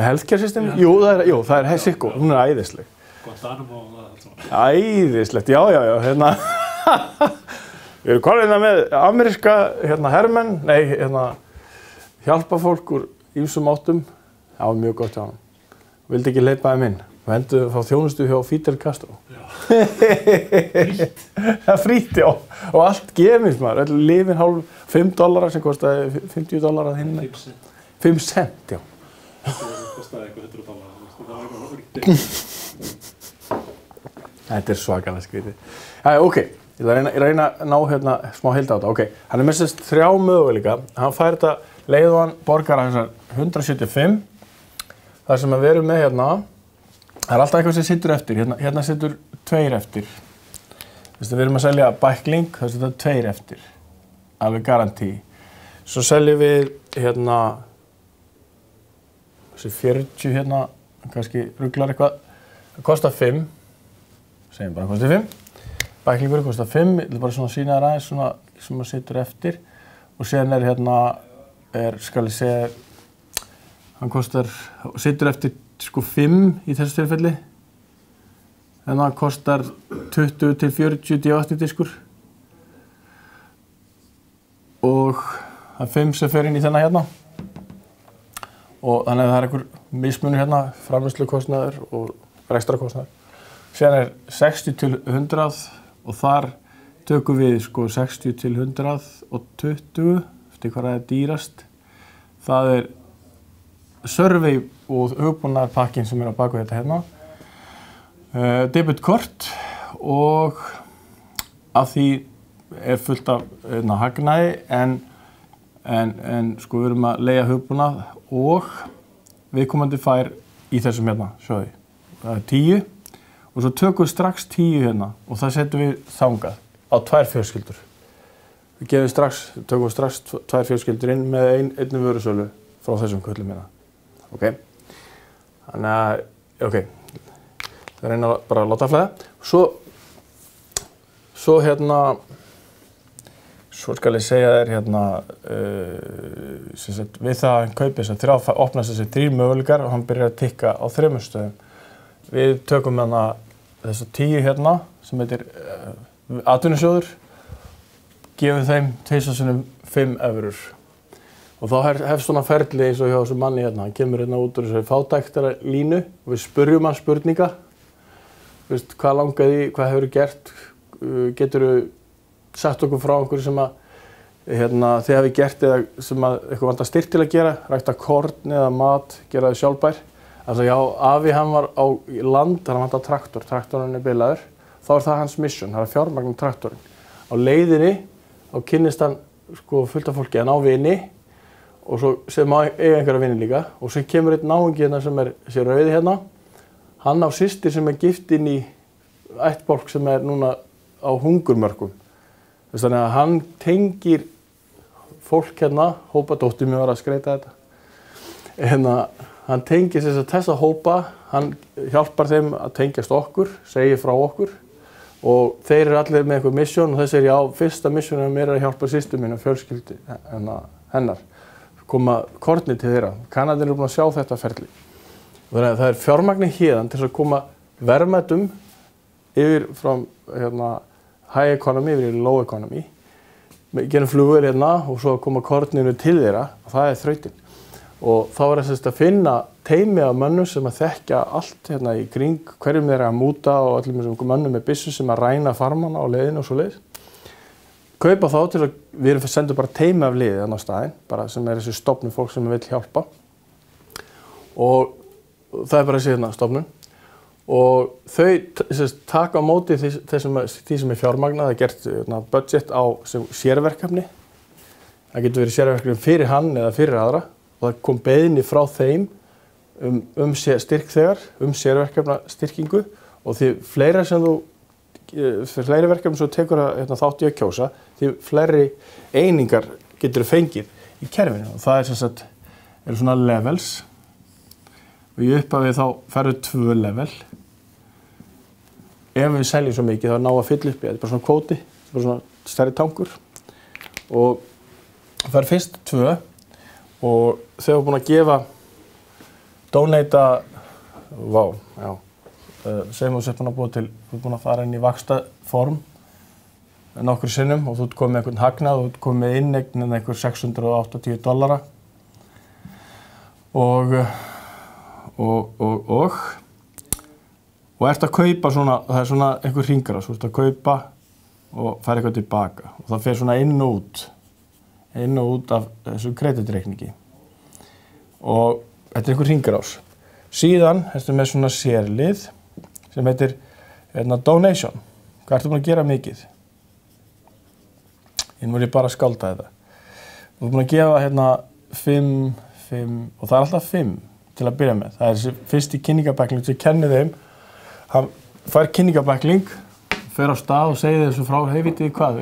C: Healthcare system? Jú, það er Sicko, hún er æðisleg.
D: Guantanamo og það allt svona.
C: Æðislegt, já, hérna. Við erum komin hérna með ameríska hermenn, hjálpa fólk úr ýmsum áttum. Já, mjög gott hjá hann. Vildi ekki hleypa þeim inn. Við endum fá þjónustu hjá Fidel Castro.
D: Já.
C: Frýtt. Það er frýtt, já. Og allt gefins maður. Öll lyfin hálf $5 sem kostaði $50 að hinna.
D: 5 cent.
C: 5 cent, já.
D: Það kostaði eitthvað $100. Það var eitthvað frýtt.
C: Þetta er svakalega skrítið. Já, ok. Ég ætla að reyna að ná hérna smá heild á þetta. Ok, hann er með þess 3 möguleika. Hann fær þetta leið og hann borgar þessar 175. Það sem við erum með hérna, það er alltaf eitthvað sem situr eftir. Hérna situr 2 eftir. Við erum að selja bækling, það situr 2 eftir. Alveg garantí. Svo seljum við hérna, þessi 40 hérna, kannski ruglar eitthvað. Það kostar 5. Segjum bara kostar 5. Bæklingur kostar 5. Ég vil bara svona sýna þér aðeins svona sem að situr eftir. Og síðan er hérna, skal ég segja, hann situr eftir sko 5 í þessu tilfelli. En það kostar 20 til 40 D8 diskur. Og það er 5 sem fer inn í þennan hérna. Og þannig að það er einhver mismunur hérna, framleiðslukostnaður og rekstrakostnaður. Síðan er 60 til 100 og þar tökum við sko 60 til 120, eftir hvað það er dýrast. Það er survey og hugbúnaðarpakkin sem er á baku þetta hérna. Debetkort og af því er fullt af hagnaði en sko við erum að leigja hugbúnað og viðkomandi fær í þessum hérna, sjáðu. Það er 10 og svo tökum við strax 10 hérna og það setjum við þangað á 2 fjölskyldur. Við tökum strax 2 fjölskyldur inn með einni vörusölu frá þessum köllum hérna. Ok, þannig að, ok, það reyna bara að láta flæða. Svo hérna, svo skal ég segja þér hérna, við það að hann kaupi þess að opnast þessi 3 möguleikar og hann byrjar að tikka á 3 stöðum. Við tökum hérna þessa 10 hérna sem heitir atvinnusjóður, gefum þeim 5 eurur. Og þá hefst svona ferli eins og hjá þessu manni hérna. Hann kemur hérna út úr þessari fátæktara línu og við spurjum hann spurninga. Hvað langaði, hvað hefur gert? Geturðu sagt okkur frá einhverju sem að þið hafi gert eða sem að eitthvað vantar styrk til að gera? Rækta korn eða mat, gera þau sjálfbær? Altså já, afi hann var á land, hann vantar traktor, traktorinn er bilaður. Þá er það hans mission, það er fjármagn traktorinn. Á leiðinni, þá kynnist hann sko fullt af fólki, hann á vini og svo sem eiga einhverja vini líka og svo kemur einn náungi hérna sem er sér rauði hérna. Hann á systir sem er gift inn í ættbálk sem er núna á hungurmörkum. Þannig að hann tengir fólk hérna, hópa dóttir mér var að skreita þetta. Hann tengir þessa hópa, hann hjálpar þeim að tengjast okkur, segir frá okkur og þeir eru allir með einhver mission og þeir segir já, fyrsta missionum mér er að hjálpa systur mín og fjölskyldu hennar. Koma korni til þeirra. Kanadinn eru búin að sjá þetta ferli. Þannig að það er fjármagni héðan til að koma verðmætum yfir frá high economy yfir í low economy. Við gerum flugvél hérna og svo koma korninu til þeirra og það er þrautin. Og þá er þess að finna teymi af mönnum sem að þekkja allt hérna í kring, hverjum þeir að múta og öllum þessum mönnum með byssu sem að ræna farmana á leiðinu og svo leið. Kaupa þá til að við sendum bara teymi af liði á staðinn, bara sem er þessi stofnun fólk sem vil hjálpa. Og það er bara þessi hérna stofnun. Og þau taka á móti því sem er fjármagnað, það er gert budget á sérverkefni. Það getur verið sérverkefni fyrir hann eða fyrir aðra. Og það kom beiðni frá þeim styrkþegar, sérverkefna styrkingu og því fleiri verkefni sem þú tekur þátt í að kjósa, því fleiri einingar getur fengið í kerfinu og það eru svona levels og í upphafi þá ferðu 2 level. Ef við seljum svo mikið þá ná að fylla upp í þetta, bara svona kvóti, bara svona stærri tankur og það fer fyrst 2 og þau hafa búin að gefa, donata, segjum þú sett búin að búa til, þú ert búin að fara inn í vaxtaform nokkur sinnum og þú ert komið með einhvern hagnað, þú ert komið með inneign en einhver $680 og ert að kaupa svona, það er svona einhver hringrás, þú ert að kaupa og fara eitthvað tilbaka og það fer svona inn og út af þessu kreditreikningi og þetta er einhver hringrás. Síðan ertu með svona sérlið sem heitir donation. Hvað ertu búin að gera mikið? Nú er ég bara að skálda þetta. Þú ert búin að gefa hérna 5 og það er alltaf 5 til að byrja með. Það er þessi fyrsti kynningabækling sem kennir þeim. Hann fær kynningabækling, fer á stað og segir þessu frá, hey, vitið þið hvað,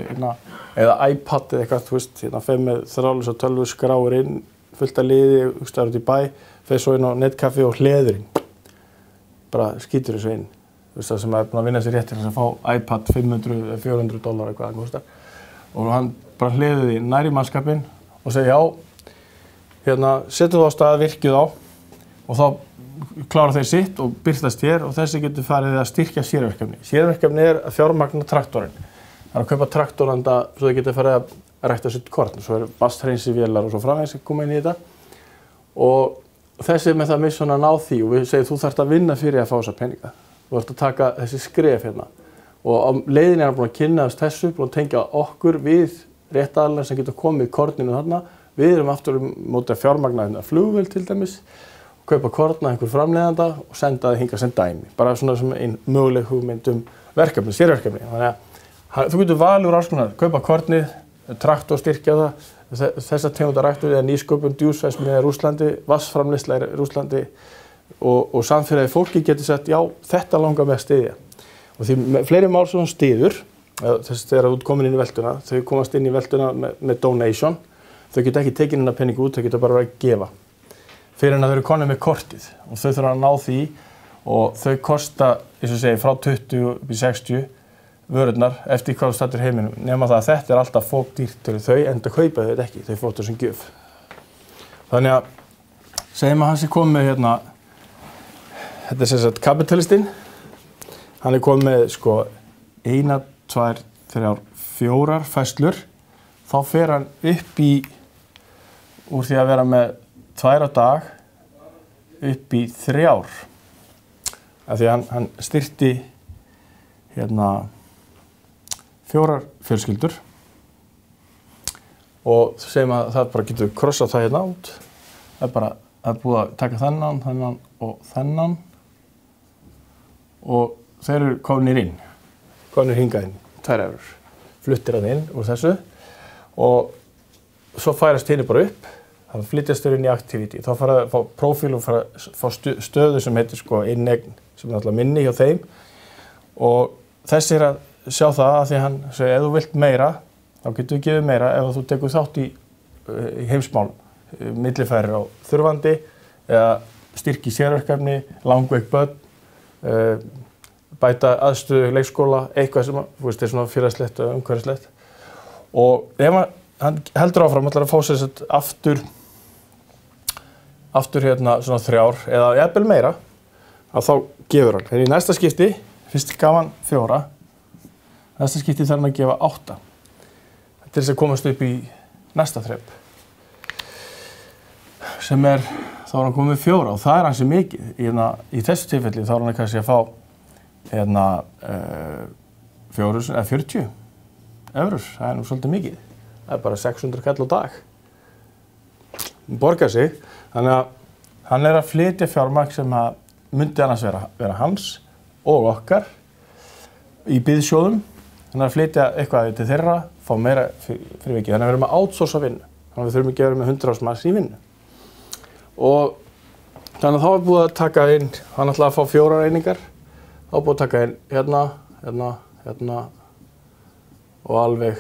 C: eða iPad eða eitthvað, þú veist, fer með þráðlausa tölvu, skráir inn, fullt af liði, staður út í bæ, fer svo inn á netkaffi og hleður inn. Bara skýtur þessu inn. Þú veist það sem er búin að vinna sér rétt til þess að fá iPad $500 $400 eitthvað það kostar. Og hann bara hleður því nær í mannskapinn og segir já, hérna, setur þú á stað, virkið á og þá klára þeir sitt og birtast hér og þessi getur farið að styrkja sérverkefni. Sérverkefni er að fjármagna traktorinn. Það er að kaupa traktoranda svo þeir getur farið að rækta sitt korn. Svo er vatnshreinsivélar og svo framvegis að koma inn í þetta. Og þessi með það missun að ná því og við segjum þú þarft að vinna fyrir að fá þessa peninga. Þú þarft að taka þessi skref hérna. Og á leiðinni er hann búin að kynnaðast þessu, búin að tengja okkur við réttaðalega sem getur komið korninu þarna. Við erum aftur móti að fjármagna hérna flugvél til dæmis. Kaupa korn af einhver framleiðanda og senda það hingað sem dæmi. Bara svona sem ein möguleg hugmynd verkefni, sérverkefni. Þannig að þú getur valið úr alls konar, kaupa kornið, traktor styrkja það, þessa tegundar ræktur eða nýsköpun, djúsverksmiðja í Rússlandi, vatnsframleiðsla í Rússlandi og samfélagi fólki getur sagt, já, þetta langar mig að styðja. Og því fleiri mál sem hún styður, þess þegar þú ert komin inn í veltuna, þau komast inn í veltuna með donation, þau geta ekki tekið inn að peningu út, þau geta bara verið að gefa. Fyrir en að þau eru konið með kortið og þau þurfa að ná því og þau kosta, eins og segi, frá 20 upp í 60 vörurnar eftir hvað þú stattir heiminum. Nema það að þetta er alltaf fókdýrt fyrir þau enda kaupa þau þetta ekki, þau fóttu sem gjöf. Þannig að segjum að hann sé komið með hérna, þetta er sem sagt kapitalistinn, hann er komið með sko 1, 2, 3, 4 færslur, þá fer hann upp í, úr því að vera með 2 á dag upp í 3. Af því að hann styrkti hérna 4 fjölskyldur og segjum að það bara getur krossað það hérna út. Það er bara búið að taka þennan og þennan og þeir eru komnir inn, komnir hingað inn, 2 €, fluttir að inn úr þessu og svo færast henni bara upp. Það flytjast þau inn í activity. Þá fara að fá prófíl og fara að fá stöðu sem heitir sko innegn, sem er náttúrulega minni hjá þeim. Og þessi er að sjá það að því hann segir, ef þú vilt meira, þá getur þú gefið meira ef þú tekur þátt í heimsmálum, millifærir á þurfandi, eða styrki sérverkefni, langveik börn, bæta aðstöðu leikskóla, eitthvað sem er svona félagslegt og umhverfislegt. Og ef hann heldur áfram, ætlar að fá sér aftur hérna svona 3 eða jafnvel meira, að þá gefur hann. Þegar í næsta skipti, fyrst gaf hann 4, næsta skipti þarf hann að gefa 8. Til þess að komast upp í næsta þrep. Sem er, þá er hann komið 4 og það er hansi mikið. Í þessu tilfelli þá er hann kannski að fá 40 €, það er nú svolítið mikið. Það er bara 600 kall á dag. Það borgar sig, þannig að hann er að flytja fjármagn sem að myndi annars vera hans og okkar í biðsjóðum. Hann er að flytja eitthvað til þeirra, fá meira fyrir vikið. Þannig að við erum að outsourca vinnu. Þannig að við þurfum ekki að vera með 100 manns í vinnu. Og þannig að þá er búið að taka inn, hann ætlaði að fá 4 einingar, þá er búið að taka inn hérna og alveg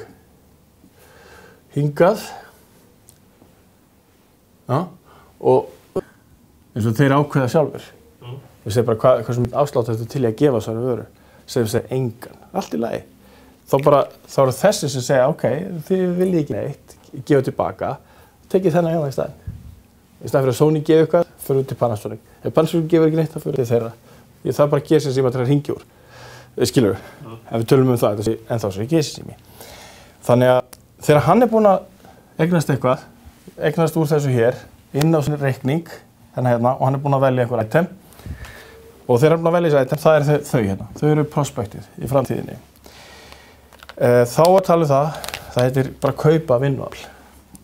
C: hingað. Já, og eins og þeir ákveða sjálfur. Við segjum bara hversu afslátt þetta til í að gefa þessari vöru. Segjum við engan, allt í lagi. Þá eru þessi sem segja, ok, þið viljið ekki neitt, gefa tilbaka, tekið þennan hérna í staðinn. Í staðinn fyrir að Sony gefi eitthvað, fyrir við til Panasonic. Ef Panasonic gefur ekki neitt, þá fyrir við þeirra. Það er bara GSM-síma til að hringja úr. Skilur við? Ef við tölum það, en þá svo er GSM-sími. Þannig að þegar hann er búinn að eignast eitthvað, eignast úr þessu hér, inn á svona reikning, hérna, og hann er búinn að velja einhver item, og þegar hann er búinn að velja þessi item, það er þau hérna. Þau eru prospektið í framtíðinni. Þá að tala það heitir bara kaupa vinnuafl.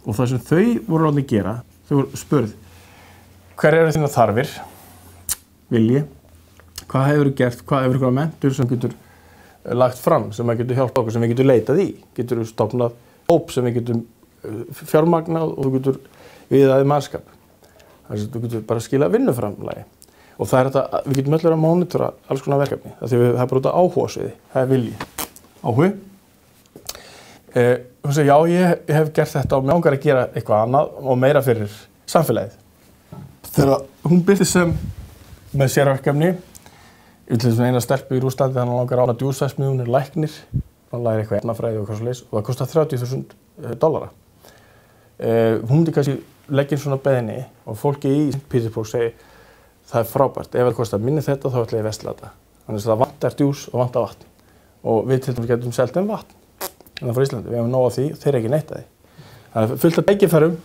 C: Og það sem þau voru látið að gera, þau voru spurð, hver eru þínar þarfir, vilji, hvað hefur gert, hvað hefur ykkur mentur sem getur lagt fram, sem getur hjálpað okkur, sem við getum leitað í. Getur stofnað hóp sem við getum fjármagnað og þú getur viðaði mannskap. Þannig að þú getur bara skilað vinnuframlagi. Og það þetta, við getum öll að mónitora alls konar verkefni. Það er bara út af áhugasviði, það er vilji. Áhugi. Hún segir, já, ég hef gert þetta og mér langar að gera eitthvað annað og meira fyrir samfélagið. Þegar hún birtist sem með sérverkefni, eina stelpu í Rússlandi, þannig að langar að ána djúsverksmiðju, hún er læknir, hann lærir eitthvað efnafræði og hvað svoleiðis og það kostar $30,000. Hún myndi kannski leggja inn svona beðni og fólki í Petersburg segir, það er frábært, ef það kostar minni þetta þá ætla ég versla þetta. Þannig að það vantar djús og vantar vatn. Og við til dæmis getum selt vatn. Þannig frá Íslandi, við hefum nóg af því, þeir ekki neitt að því. Það er fullt af tækifærum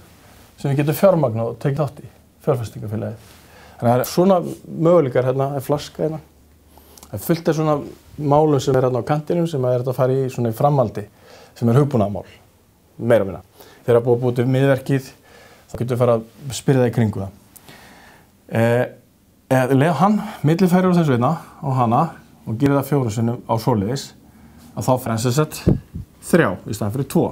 C: sem við getum fjármagnað og tekið þátt í, fjárfestingafélagið. Þannig að það er svona möguleikar hérna, það er flaska hérna. Það er fullt af svona málum sem er hérna á kantinum sem er að fara í svona í framhaldi, sem er hugbúnaðarmál, meira minna. Þegar það búið til miðverkið, þá getum við fara að spyrja það í kringu það. Ef hann millifærir úr þessu einna og hana og gerir það 4 sinnum á svoleiðis að þá fer hann sem sagt 3 í staðinn fyrir 2.